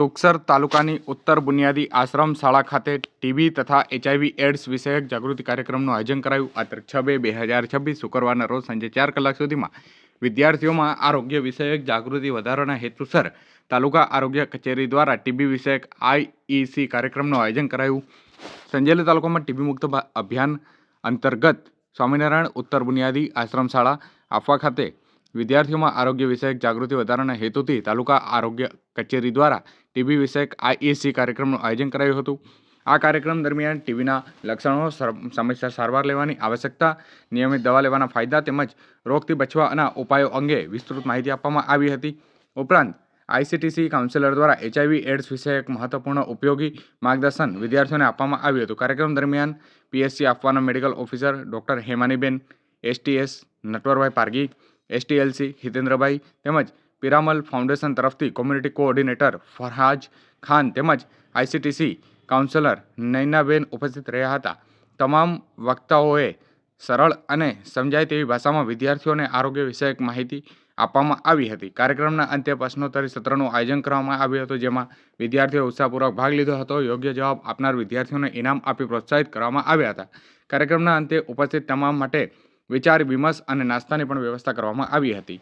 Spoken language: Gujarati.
સુખસર તાલુકાની ઉત્તર બુનિયાદી આશ્રમ શાળા ખાતે ટીબી તથા HIV એડ્સ વિષયક જાગૃતિ કાર્યક્રમનું આયોજન કરાયું। આ તારીખ 6/2/2026 શુક્રવારના રોજ સાંજે 4 કલાક સુધીમાં વિદ્યાર્થીઓમાં આરોગ્ય વિષયક જાગૃતિ વધારવાના હેતુસર તાલુકા આરોગ્ય કચેરી દ્વારા ટીબી વિષયક IEC કાર્યક્રમનું આયોજન કરાયું। સંજેલી તાલુકામાં ટીબી મુક્ત અભિયાન અંતર્ગત સ્વામિનારાયણ ઉત્તર બુનિયાદી આશ્રમ શાળા આફવા ખાતે વિદ્યાર્થીઓમાં આરોગ્ય વિષયક જાગૃતિ વધારવાના હેતુથી તાલુકા આરોગ્ય કચેરી દ્વારા ટીબી વિષયક IEC કાર્યક્રમનું આયોજન કરાયું હતું। આ કાર્યક્રમ દરમિયાન ટીબીના લક્ષણો, સમયસર સારવાર લેવાની આવશ્યકતા, નિયમિત દવા લેવાના ફાયદા તેમજ રોગથી બચવાના ઉપાયો અંગે વિસ્તૃત માહિતી આપવામાં આવી હતી। ઉપરાંત ICTC કાઉન્સિલર દ્વારા HIV એડ્સ વિષયક મહત્વપૂર્ણ ઉપયોગી માર્ગદર્શન વિદ્યાર્થીઓને આપવામાં આવ્યું હતું। કાર્યક્રમ દરમિયાન PSC આપવાના medical officer doctor Hemaniben, STS Natwarbhai Pargi, STLC Hitendrabhai તેમજ પિરામલ ફાઉન્ડેશન તરફથી કોમ્યુનિટી કોઓર્ડિનેટર ફરહાજ ખાન તેમજ ICTC કાઉન્સિલર નૈનાબેન ઉપસ્થિત રહ્યા હતા। તમામ વક્તાઓએ સરળ અને સમજાય તેવી ભાષામાં વિદ્યાર્થીઓને આરોગ્ય વિષયક માહિતી આપવામાં આવી હતી। કાર્યક્રમના અંતે પ્રશ્નોત્તરી સત્રનું આયોજન કરવામાં આવ્યું હતું, જેમાં વિદ્યાર્થીઓએ ઉત્સાહપૂર્વક ભાગ લીધો હતો। યોગ્ય જવાબ આપનાર વિદ્યાર્થીઓને ઇનામ આપી પ્રોત્સાહિત કરવામાં આવ્યા હતા। કાર્યક્રમના અંતે ઉપસ્થિત તમામ માટે વિચાર વિમર્શ અને નાસ્તાની પણ વ્યવસ્થા કરવામાં આવી હતી।